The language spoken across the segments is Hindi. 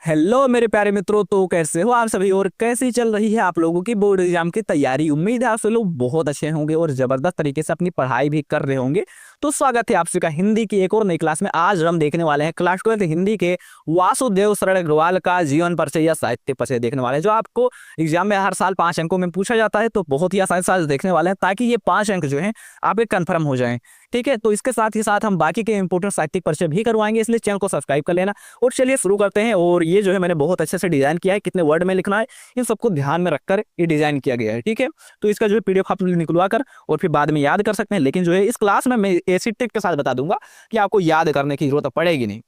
हेलो मेरे प्यारे मित्रों, तो कैसे हो आप सभी और कैसी चल रही है आप लोगों की बोर्ड एग्जाम की तैयारी। उम्मीद है आप सब लोग बहुत अच्छे होंगे और जबरदस्त तरीके से अपनी पढ़ाई भी कर रहे होंगे। तो स्वागत है आप सभी का हिंदी की एक और नई क्लास में। आज हम देखने वाले हैं क्लास 12 हिंदी के वासुदेव शरण अग्रवाल का जीवन परिचय या साहित्य परिचय देखने वाले हैं, जो आपको एग्जाम में हर साल 5 अंकों में पूछा जाता है। तो बहुत ही आसान से देखने वाले हैं ताकि ये 5 अंक जो है आपके कन्फर्म हो जाए। ठीक है, तो इसके साथ ही साथ हम बाकी के इंपोर्टेंट साहित्यिक परिचय भी करवाएंगे, इसलिए चैनल को सब्सक्राइब कर लेना। और चलिए शुरू करते हैं। और ये जो है मैंने बहुत अच्छे से डिजाइन किया है, कितने वर्ड में लिखना है इन सबको ध्यान में रखकर ये डिजाइन किया गया है। ठीक है, तो इसका जो है पीडीएफ आप निकलवा कर और फिर बाद में याद कर सकते हैं। लेकिन जो है इस क्लास में मैं ऐसी टिप के साथ बता दूंगा कि आपको याद करने की जरूरत पड़ेगी नहीं।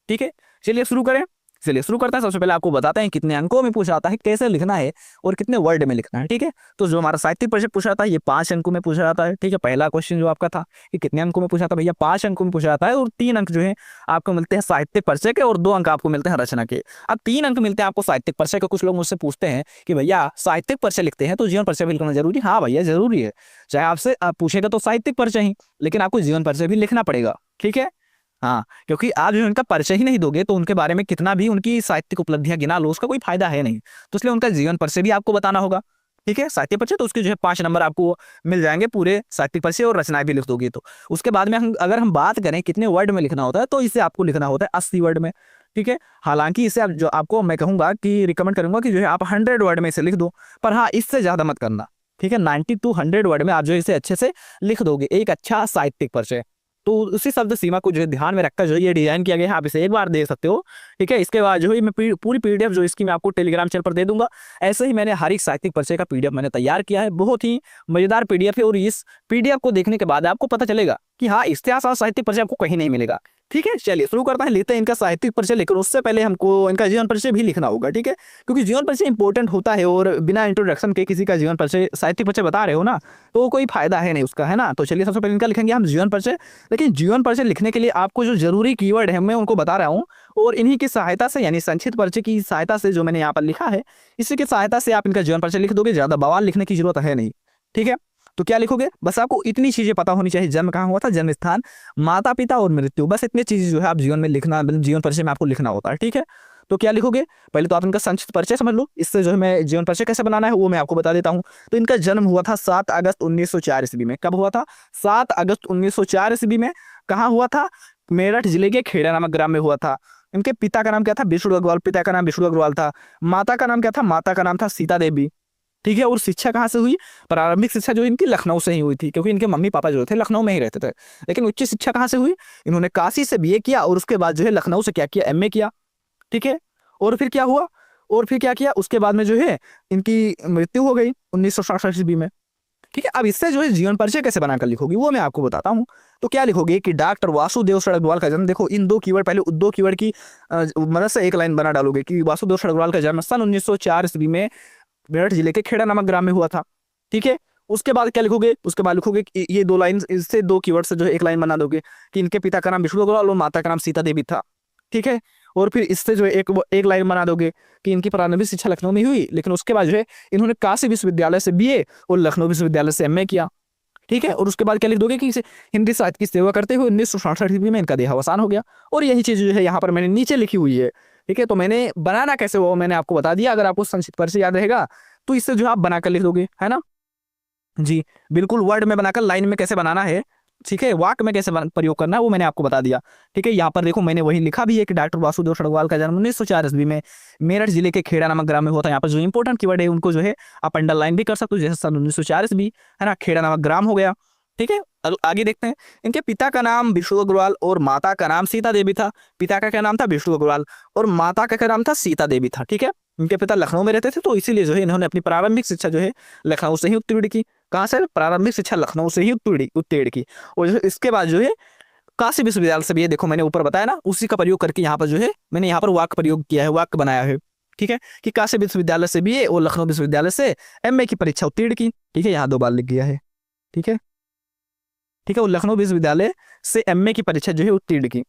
ठीक है, चलिए शुरू करें। चलिए शुरू करते हैं। सबसे पहले आपको बताते हैं कितने अंकों में पूछा जाता है, कैसे लिखना है और कितने वर्ड में लिखना है। ठीक है, तो जो हमारा साहित्यिक परिचय पूछा जाता है ये 5 अंकों में पूछा जाता है। ठीक है, पहला क्वेश्चन जो आपका था कि कितने अंकों में पूछा था, भैया 5 अंकों में पूछा जाता है। और 3 अंक जो है आपको मिलते हैं साहित्यिक परिचय के और 2 अंक आपको मिलते हैं रचना के। अब 3 अंक मिलते हैं आपको साहित्यिक परिचय के। कुछ लोग मुझसे पूछते हैं कि भैया साहित्यिक परिचय लिखते हैं तो जीवन परिचय भी लिखना जरूरी? हाँ भैया जरूरी है। चाहे आपसे आप पूछेगा तो साहित्यिक परिचय ही, लेकिन आपको जीवन परिचय भी लिखना पड़ेगा। ठीक है, हाँ, क्योंकि आप जो उनका परिचय ही नहीं दोगे तो उनके बारे में कितना भी उनकी साहित्यिक उपलब्धियां गिना लो उसका कोई फायदा है नहीं। तो इसलिए उनका जीवन परिचय भी आपको बताना होगा। ठीक है, साहित्य परिचय तो उसके जो है 5 नंबर आपको मिल जाएंगे पूरे साहित्यिक परिचय, और रचनाएं भी लिख दोगे तो उसके बाद में अगर हम बात करें कितने वर्ड में लिखना होता है तो इसे आपको लिखना होता है 80 वर्ड में। ठीक है, हालांकि इसे जो आपको मैं कहूंगा कि रिकमेंड करूंगा कि जो है आप 100 वर्ड में इसे लिख दो, पर हाँ इससे ज्यादा मत करना। ठीक है, 90 to 100 वर्ड में आप जो इसे अच्छे से लिख दोगे एक अच्छा साहित्यिक परिचय। तो उसी शब्द सीमा को जो है ध्यान में रखकर जो ये डिजाइन किया गया है, आप इसे एक बार देख सकते हो। ठीक है, इसके बाद जो है मैं पूरी पीडीएफ जो इसकी मैं आपको टेलीग्राम चैनल पर दे दूंगा। ऐसे ही मैंने हर एक साहित्यिक परिचय का पीडीएफ मैंने तैयार किया है। बहुत ही मजेदार पीडीएफ है और इस पीडीएफ को देखने के बाद आपको पता चलेगा कि हाँ इतिहास और साहित्यिक परिचय आपको कहीं नहीं मिलेगा। ठीक है, चलिए शुरू करते हैं, लेते हैं इनका साहित्यिक परिचय। लेकर उससे पहले हमको इनका जीवन परिचय भी लिखना होगा। ठीक है, क्योंकि जीवन परिचय इंपॉर्टेंट होता है और बिना इंट्रोडक्शन के किसी का जीवन परिचय साहित्यिक परिचय बता रहे हो ना तो कोई फायदा है नहीं उसका, है ना। तो चलिए सबसे पहले इनका लिखेंगे हम जीवन परिचय। लेकिन जीवन परिचय लिखने के लिए आपको जो जरूरी कीवर्ड है मैं उनको बता रहा हूँ, और इन्हीं की सहायता से यानी संक्षिप्त परिचय की सहायता से जो मैंने यहाँ पर लिखा है इसी की सहायता से आप इनका जीवन परिचय लिख दोगे। ज्यादा बवाल लिखने की जरूरत है नहीं। ठीक है, तो क्या लिखोगे, बस आपको इतनी चीजें पता होनी चाहिए। जन्म कहाँ हुआ था, जन्म स्थान, माता पिता और मृत्यु, बस इतनी चीजें जो है आप जीवन में लिखना, जीवन परिचय में आपको लिखना होता है। ठीक है, तो क्या लिखोगे, पहले तो आप इनका संक्षिप्त परिचय समझ लो। इससे जो है मैं जीवन परिचय कैसे बनाना है वो मैं आपको बता देता हूँ। तो इनका जन्म हुआ था 7 अगस्त 1904 ईस्वी में। कब हुआ था, 7 अगस्त 1904 ईस्वी में। कहाँ हुआ था, मेरठ जिले के खेड़ा नामक ग्राम में हुआ था। इनके पिता का नाम क्या था, विष्णु अग्रवाल, पिता का नाम विष्णु अग्रवाल था। माता का नाम क्या था, माता का नाम था सीता देवी। ठीक है, और शिक्षा कहाँ से हुई, प्रारंभिक शिक्षा जो इनकी लखनऊ से ही हुई थी, क्योंकि इनके मम्मी पापा जो थे लखनऊ में ही रहते थे। लेकिन उच्च शिक्षा कहाँ से हुई, इन्होंने काशी से बीए किया और उसके बाद जो है लखनऊ से क्या किया, एमए किया। ठीक है, और फिर क्या हुआ, और फिर क्या किया, उसके बाद में जो है इनकी मृत्यु हो गई 1967 ईस्वी में। ठीक है, अब इससे जो है जीवन परिचय कैसे बनाकर लिखोगी वो मैं आपको बताता हूँ। तो क्या लिखोगे कि डॉक्टर वासुदेव शरण अग्रवाल का जन्म, देखो इन 2 कीवर्ड, पहले 2 कीवर्ड की मदद से एक लाइन बना डालोगे कि वासुदेव शरण अग्रवाल का जन्म सन 1904 ईस्वी में मेरठ जिले के खेड़ा नामक ग्राम में हुआ था। ठीक है, उसके बाद क्या लिखोगे, उसके बाद लिखोगे कि ये 2 लाइन, इससे 2 कीवर्ड से जो है एक लाइन बना दोगे कि इनके पिता का नाम विष्णु अग्रवाल और माता का नाम सीता देवी था। ठीक है, और फिर इससे जो है एक लाइन बना दोगे कि इनकी प्रारंभिक शिक्षा लखनऊ में हुई, लेकिन उसके बाद जो है इन्होंने काशी विश्वविद्यालय से बीए और लखनऊ विश्वविद्यालय से एमए किया। ठीक है, और उसके बाद क्या लिख दोगे कि हिंदी साहित्य की सेवा करते हुए 1967 ईस्वी में इनका देहावसान हो गया। और यही चीज जो है यहाँ पर मैंने नीचे लिखी हुई है। ठीक है, तो मैंने बनाना कैसे वो मैंने आपको बता दिया। अगर आपको संक्षिप्त परिचय याद रहेगा तो इससे जो आप बनाकर लिख दोगे, है ना जी। बिल्कुल वर्ड में बनाकर, लाइन में कैसे बनाना है, ठीक है, वाक्य में कैसे प्रयोग करना है वो मैंने आपको बता दिया। ठीक है, यहाँ पर देखो मैंने वही लिखा भी है कि डॉक्टर वासुदेव शरण अग्रवाल का जन्म 1904 ईस्वी में मेरठ जिले के खेड़ा नामक ग्राम में हुआ था। यहाँ पर जो इंपॉर्टेंट कीवर्ड है उनको जो है आप अंडरलाइन भी कर सकते हो, जैसे सन 1904 ईस्वी, है ना, खेड़ा नामक ग्राम हो गया। ठीक है, आगे देखते हैं। इनके पिता का नाम विष्णु अग्रवाल और माता का नाम सीता देवी था। पिता का क्या नाम था, विष्णु अग्रवाल, और माता का क्या नाम था, सीता देवी था। ठीक है, इनके पिता लखनऊ में रहते थे तो इसीलिए जो है इन्होंने अपनी प्रारंभिक शिक्षा जो है लखनऊ से ही उत्तीर्ण की। कहाँ से, प्रारंभिक शिक्षा लखनऊ से ही उत्तीर्ण की। और इसके बाद जो है काशी विश्वविद्यालय से भी, ये देखो मैंने ऊपर बताया ना, उसी का प्रयोग करके यहाँ पर जो है मैंने यहाँ पर वाक्य प्रयोग किया है, वाक्य बनाया है। ठीक है, कि काशी विश्वविद्यालय से बीए और लखनऊ विश्वविद्यालय से एमए की परीक्षा उत्तीर्ण की। ठीक है, यहाँ 2 बार लिख गया है। ठीक है, ठीक है, वो लखनऊ विश्वविद्यालय से एमए की परीक्षा जो है उत्तीर्ण की।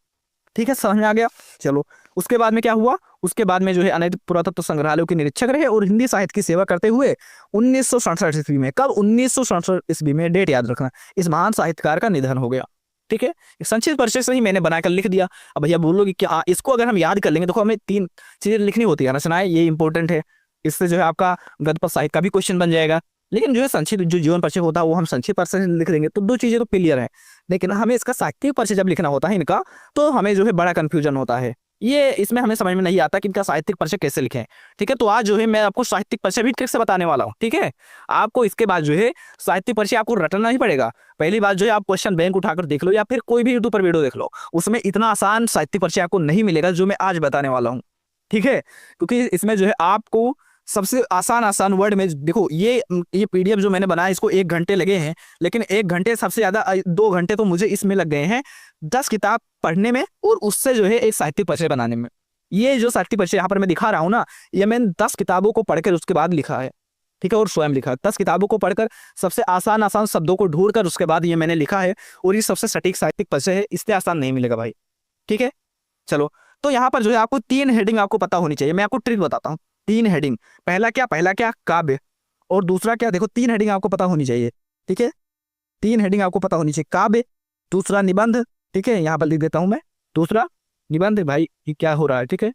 ठीक है, समझ में आ गया। चलो उसके बाद में क्या हुआ, उसके बाद में जो है अनेक पुरातत्व संग्रहालयों के निरीक्षक रहे और हिंदी साहित्य की सेवा करते हुए 1967 ईस्वी में, कब, 1967 ईस्वी में, डेट याद रखना, इस महान साहित्यकार का निधन हो गया। ठीक है, संक्षिप्त परिचय से ही मैंने बनाकर लिख दिया। अब भैया बोलोगे कि हाँ इसको अगर हम याद कर लेंगे, देखो हमें 3 चीजें लिखनी होती है, रचनाएं, ये इंपॉर्टेंट है। इससे जो है आपका गद्य पद साहित्य का भी क्वेश्चन बन जाएगा। लेकिन जो है संक्षिप्त जो जीवन परिचय होता है वो हम संक्षिप्त परिचय से लिख देंगे, तो 2 चीजें तो क्लियर है। लेकिन हमें इसका साहित्यिक परिचय जब लिखना होता है इनका, तो हमें जो है बड़ा कंफ्यूजन होता है। ये इसमें हमें समझ में नहीं आता कि इनका साहित्यिक परिचय कैसे लिखें। ठीक है, तो आज जो है मैं आपको साहित्यिक परिचय भी ट्रिक से बताने वाला हूँ। ठीक है, आपको इसके बाद जो है साहित्यिक परिचय आपको रटना ही पड़ेगा। पहली बात जो है आप क्वेश्चन बैंक उठाकर देख लो या फिर कोई भी यूट्यूब पर वीडियो देख लो, उसमें इतना आसान साहित्यिक परिचय आपको नहीं मिलेगा जो मैं आज बताने वाला हूँ। ठीक है, क्योंकि इसमें जो है आपको सबसे आसान वर्ड में देखो, ये पीडीएफ जो मैंने बनाया इसको 1 घंटे लगे हैं, लेकिन 1 घंटे सबसे ज्यादा 2 घंटे तो मुझे इसमें लग गए हैं 10 किताब पढ़ने में और उससे जो है एक साहित्यिक परिचय बनाने में। ये जो साहित्यिक परिचय यहाँ पर मैं दिखा रहा हूँ ना, ये मैंने 10 किताबों को पढ़कर उसके बाद लिखा है। ठीक है, और स्वयं लिखा है। 10 किताबों को पढ़कर सबसे आसान शब्दों को ढूंढकर उसके बाद ये मैंने लिखा है, और ये सबसे सटीक साहित्यिक परिचय है, इससे आसान नहीं मिलेगा भाई। ठीक है, चलो, तो यहाँ पर जो है आपको 3 हेडिंग आपको पता होनी चाहिए। मैं आपको ट्रिक बताता हूँ। 3 हेडिंग, पहला क्या काव्य, और दूसरा क्या, देखो 3 हेडिंग आपको पता होनी चाहिए। ठीक है, 3 हेडिंग आपको पता होनी चाहिए, काव्य, दूसरा निबंध। ठीक है, यहाँ पर लिख देता हूं मैं, दूसरा निबंध। भाई ये क्या हो रहा है, ठीक है,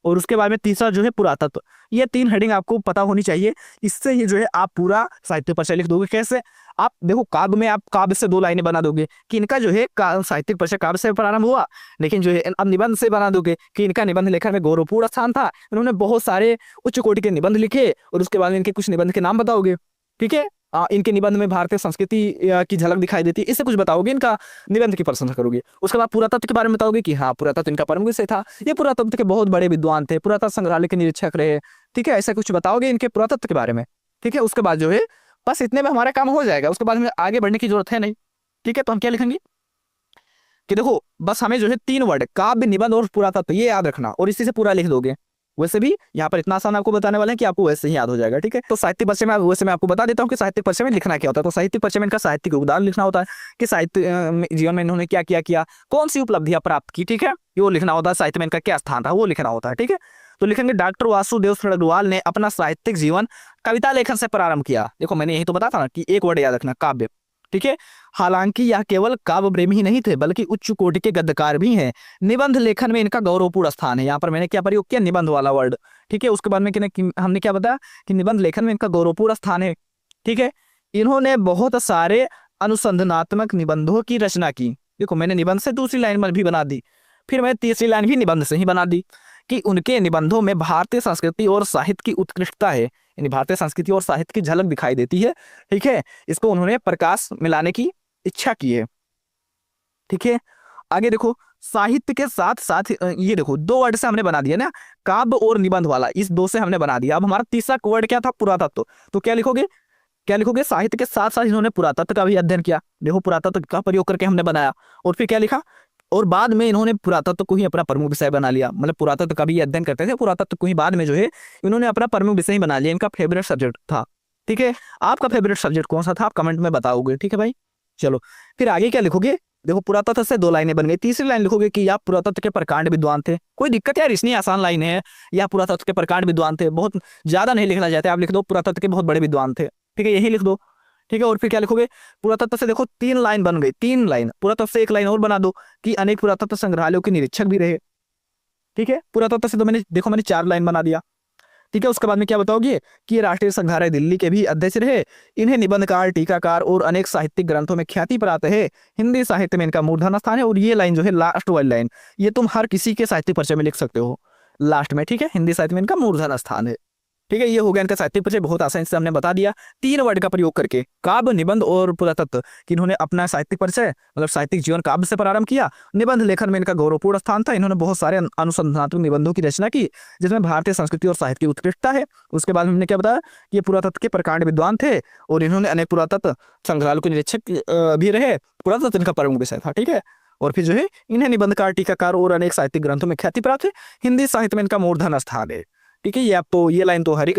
और उसके बाद में तीसरा जो है पुरातत्व। ये 3 हेडिंग आपको पता होनी चाहिए। इससे ही जो है आप पूरा साहित्य परिचय लिख दोगे। कैसे, आप देखो काव्य में आप काव्य से 2 लाइनें बना दोगे कि इनका जो है साहित्यिक परिचय काव्य से प्रारंभ हुआ, लेकिन जो है अब निबंध से बना दोगे कि इनका निबंध लेखन में गौरवपूर्ण स्थान था, इन्होंने बहुत सारे उच्च कोटि के निबंध लिखे, और उसके बाद में इनके कुछ निबंध के नाम बताओगे। ठीक है, इनके निबंध में भारतीय संस्कृति की झलक दिखाई देती है, इससे कुछ बताओगे, इनका निबंध की प्रशंसा करोगे। उसके बाद पुरातत्व के बारे में बताओगे कि हाँ पुरातत्व इनका परम विषय था, ये पुरातत्व के बहुत बड़े विद्वान थे, पुरातत्व संग्रहालय के निरीक्षक रहे। ठीक है, ऐसा कुछ बताओगे इनके पुरातत्व के बारे में। ठीक है, उसके बाद जो है बस इतने में हमारा काम हो जाएगा, उसके बाद हमें आगे बढ़ने की जरूरत है नहीं। ठीक है, तो हम क्या लिखेंगे कि देखो बस हमें जो है 3 वर्ड, काव्य, निबंध और पुरातत्व, ये याद रखना, और इसी से पूरा लिख दोगे। वैसे भी यहाँ पर इतना आसान आपको बताने वाले हैं कि आपको वैसे ही याद हो जाएगा। ठीक है, तो साहित्यिक परिचय में वैसे मैं आपको बता देता हूँ कि साहित्यिक परिचय में लिखना क्या होता है। तो साहित्यिक परिचय में इनका साहित्यिक योगदान लिखना होता है कि साहित्य जीवन में इन्होंने क्या किया, कौन सी उपलब्धियां प्राप्त की। ठीक है, ये लिखना होता है। साहित्य में इनका क्या स्थान था वो लिखना होता है। ठीक है, तो लिखेंगे डॉक्टर वासुदेव सरगवाल ने अपना साहित्यिक जीवन कविता लेखन से प्रारंभ किया। देखो मैंने यही तो बताया था ना कि 1 वर्ड याद रखना, काव्य। ठीक है, हालांकि यह केवल काव्य प्रेमी ही नहीं थे बल्कि उच्च कोटि के गद्यकार भी हैं। निबंध लेखन में इनका गौरवपूर्ण स्थान है। यहाँ पर मैंने क्या प्रयोग किया, निबंध वाला वर्ड। ठीक है, उसके बाद में हमने क्या बताया कि निबंध लेखन में इनका गौरवपूर्ण स्थान है। ठीक है, इन्होंने बहुत सारे अनुसंधानात्मक निबंधों की रचना की। देखो मैंने निबंध से दूसरी लाइन में भी बना दी, फिर मैंने तीसरी लाइन भी निबंध से ही बना दी कि उनके निबंधों में भारतीय संस्कृति और साहित्य की उत्कृष्टता है, यानी भारतीय संस्कृति और साहित्य की झलक दिखाई देती है। ठीक है, इसको उन्होंने प्रकाश मिलाने की इच्छा की है। ठीक है, आगे देखो साहित्य के साथ साथ ये देखो 2 वर्ड से हमने बना दिया ना, काव्य और निबंध वाला, इस 2 से हमने बना दिया। अब हमारा तीसरा वर्ड क्या था, पुरातत्व। तो क्या लिखोगे, साहित्य के साथ साथ इन्होंने पुरातत्व का भी अध्ययन किया। देखो पुरातत्व का प्रयोग करके हमने बनाया, और फिर क्या लिखा, और बाद में इन्होंने पुरातत्व को ही अपना प्रमुख विषय बना लिया। मतलब पुरातत्व का भी अध्ययन करते थे, पुरातत्व को ही बाद में जो है इन्होंने अपना प्रमुख विषय ही बना लिया। इनका फेवरेट सब्जेक्ट था। ठीक है, आपका फेवरेट सब्जेक्ट कौन सा था आप कमेंट में बताओगे। ठीक है भाई, चलो फिर आगे क्या लिखोगे, देखो पुरातत्व से 2 लाइनें बन गई। तीसरी लाइन लिखोगे कि या पुरातत्व के प्रकांड विद्वान थे। कोई दिक्कत यार, इतनी आसान लाइन है, या पुरातत्व के प्रकांड विद्वान थे, बहुत ज्यादा नहीं लिखना चाहते आप, लिख दो पुरातत्व के बहुत बड़े विद्वान थे। ठीक है, यही लिख दो। ठीक है, और फिर क्या लिखोगे, पुरातत्व से देखो 3 लाइन बन गई, 3 लाइन, पुरातत्व से 1 लाइन और बना दो कि अनेक पुरातत्व संग्रहालयों के निरीक्षक भी रहे। ठीक है, पुरातत्व से तो मैंने 4 लाइन बना दिया। ठीक है, उसके बाद में क्या बताओगे कि ये राष्ट्रीय संग्रहालय दिल्ली के भी अध्यक्ष रहे, इन्हें निबंधकार, टीकाकार और अनेक साहित्यिक ग्रंथों में ख्याति प्राप्त है, हिंदी साहित्य में इनका मूर्धन्य स्थान है। और ये लाइन जो है लास्ट वाली लाइन, ये तुम हर किसी के साहित्य परिचय में लिख सकते हो लास्ट में। ठीक है, हिंदी साहित्य में इनका मूर्धन्य स्थान है। ठीक है, ये हो गया इनका साहित्य परिचय, बहुत आसानी से हमने बता दिया 3 वर्ड का प्रयोग करके, काव्य, निबंध और पुरातत्व, कि इन्होंने अपना साहित्यिक परिचय मतलब साहित्यिक जीवन काव्य से प्रारंभ किया। निबंध लेखन में इनका गौरवपूर्ण स्थान था, इन्होंने बहुत सारे अनुसंधानात्मक निबंधों की रचना की जिसमें भारतीय संस्कृति और साहित्य की उत्कृष्टता है। उसके बाद हमने क्या बताया कि ये पुरातत्व के प्रकांड विद्वान थे, और इन्होंने अनेक पुरातत्व संग्रहालयों के निरीक्षक भी रहे, पुरातत्व इनका प्रमुख विषय था। ठीक है, और फिर जो है इन्हें निबंधकार, टीकाकार और अनेक साहित्यिक ग्रंथों में ख्याति प्राप्त है, हिंदी साहित्य में इनका मूर्धन्य स्थान है। ठीक है, ये आपको ये लाइन तो हर एक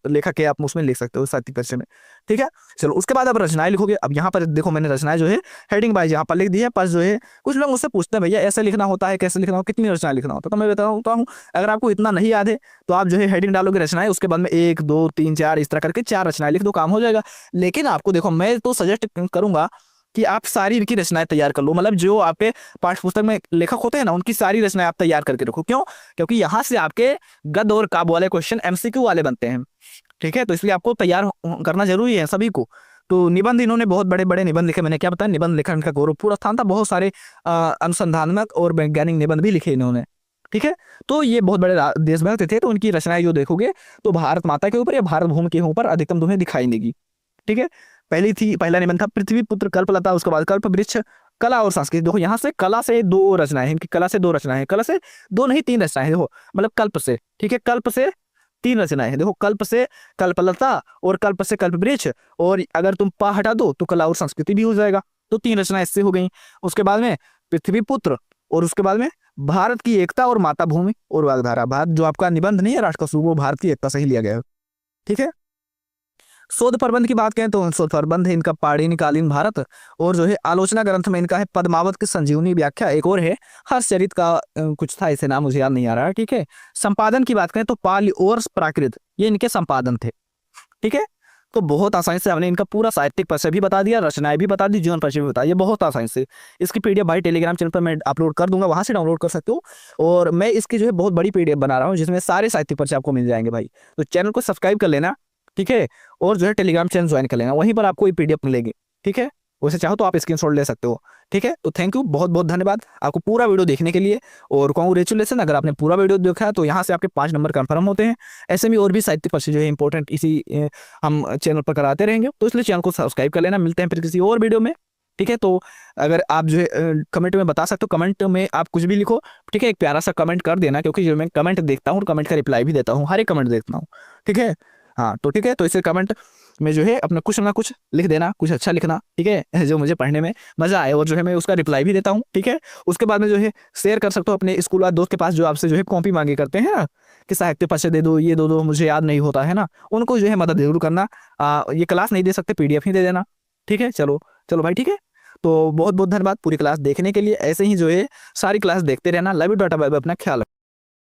लेखक के आप उसमें लिख सकते हो साहित्यिक परिचय में। ठीक है, चलो उसके बाद आप रचनाएं लिखोगे। अब यहाँ पर देखो मैंने रचनाएं जो है हेडिंग वाइज यहाँ पर लिख दी है। पर जो है कुछ लोग मुझसे पूछते हैं भैया ऐसे लिखना होता है, कैसे लिखना होता है, कितनी रचनाएं लिखना होता है, तो मैं बताता हूँ अगर आपको इतना नहीं याद है तो आप जो है हेडिंग डालोगे रचनाएं, उसके बाद में 1 2 3 4 इस तरह करके 4 रचनाएं लिख दो, काम हो जाएगा। लेकिन आपको देखो मैं तो सजेस्ट करूंगा कि आप सारी इनकी रचनाएं तैयार कर लो, मतलब जो आपके पाठ्य पुस्तक में लेखक होते हैं ना उनकी सारी रचनाएं आप तैयार करके रखो। क्यों? क्योंकि यहाँ से आपके गद्य और काव्य वाले क्वेश्चन एमसीक्यू वाले बनते हैं। ठीक है, तो इसलिए आपको तैयार करना जरूरी है सभी को। तो निबंध, इन्होंने बहुत बड़े बड़े निबंध लिखे। मैंने क्या बताया, निबंध लेखन का गौरवपूर्ण स्थान था। बहुत सारे अनुसंधानत्मक और वैज्ञानिक निबंध भी लिखे इन्होंने। ठीक है, तो ये बहुत बड़े देशभक्त थे। तो उनकी रचनाएं जो देखोगे तो भारत माता के ऊपर या भारत भूमि के ऊपर अधिकतम तुम्हें दिखाई देगी। ठीक है, पहला निबंध था पृथ्वी पुत्र कल्पलता, उसके बाद कल्प वृक्ष, कला और संस्कृति। देखो यहाँ से कला से दो रचनाएं हैं, इनकी कला से दो रचनाएं हैं, कला से दो नहीं तीन रचनाएं हैं। देखो मतलब कल्प से, ठीक है, कल्प से तीन रचनाएं हैं। देखो कल्प से कल्पलता और कल्प से कल्प वृक्ष, और अगर तुम पा हटा दो तो कला और संस्कृति भी हो जाएगा। तो तीन रचनाएं इससे हो गई। उसके बाद में पृथ्वी पुत्र, और उसके बाद में भारत की एकता और माता भूमि और वाग्धारा। भारत जो आपका निबंध नहीं है राष्ट्र का स्वरूप, वो भारत की एकता से ही लिया गया है। ठीक है, शोध प्रबंध की बात करें तो शोध प्रबंध है इनका पाणिनिकालीन भारत, और जो है आलोचना ग्रंथ में इनका है पद्मावत की संजीवनी व्याख्या। एक और है हर्षचरित का कुछ था, इसे नाम मुझे याद नहीं आ रहा है। ठीक है, संपादन की बात करें तो पाली और प्राकृत, ये इनके संपादन थे। ठीक है, तो बहुत आसानी से हमने इनका पूरा साहित्यिक परिचय भी बता दिया, रचनाएं भी बता दी, जीवन परिचय भी बता दिया बहुत आसानी से। इसकी पीडीएफ भाई टेलीग्राम चैनल पर मैं अपलोड कर दूंगा, वहां से डाउनलोड कर सकते हो। और मैं इसकी जो है बहुत बड़ी पीडीएफ बना रहा हूँ जिसमें सारे साहित्यिक परिचय आपको मिल जाएंगे भाई। तो चैनल को सब्सक्राइब कर लेना, ठीक है, और जो है टेलीग्राम चैनल ज्वाइन कर लेना, वहीं पर आपको ये पीडीएफ मिलेगी। ठीक है, वैसे चाहो तो आप स्क्रीनशॉट ले सकते हो। ठीक है, तो थैंक यू, बहुत बहुत धन्यवाद आपको पूरा वीडियो देखने के लिए, और कांग्रेचुलेसन अगर आपने पूरा वीडियो देखा तो यहाँ से आपके 5 नंबर कंफर्म होते हैं। ऐसे में और भी साहित्य परिचय जो है इंपॉर्टेंट इसी हम चैनल पर कराते रहेंगे, तो इसलिए चैनल को सब्सक्राइब कर लेना। मिलते हैं फिर किसी और वीडियो में। ठीक है, तो अगर आप जो है कमेंट में बता सकते हो, कमेंट में आप कुछ भी लिखो। ठीक है, एक प्यारा सा कमेंट कर देना, क्योंकि जो मैं कमेंट देखता हूँ कमेंट का रिप्लाई भी देता हूँ, हर एक कमेंट देखता हूँ। ठीक है, हाँ तो ठीक है, तो इसे कमेंट में जो है अपना कुछ ना कुछ लिख देना, कुछ अच्छा लिखना। ठीक है, जो मुझे पढ़ने में मजा आए, और जो है मैं उसका रिप्लाई भी देता हूँ। ठीक है, उसके बाद में जो है शेयर कर सकते हो अपने स्कूल वाले दोस्त के पास जो आपसे जो है कॉपी मांगे करते हैं ना, कि साहित्य परिचय दे दो, ये दो दो, मुझे याद नहीं होता है ना, उनको जो है मदद जरूर करना। ये क्लास नहीं दे सकते, पीडीएफ ही दे देना। ठीक है, चलो चलो भाई, ठीक है, तो बहुत बहुत धन्यवाद पूरी क्लास देखने के लिए। ऐसे ही जो है सारी क्लास देखते रहना। Love you, tata bye bye, अपना ख्याल रखना।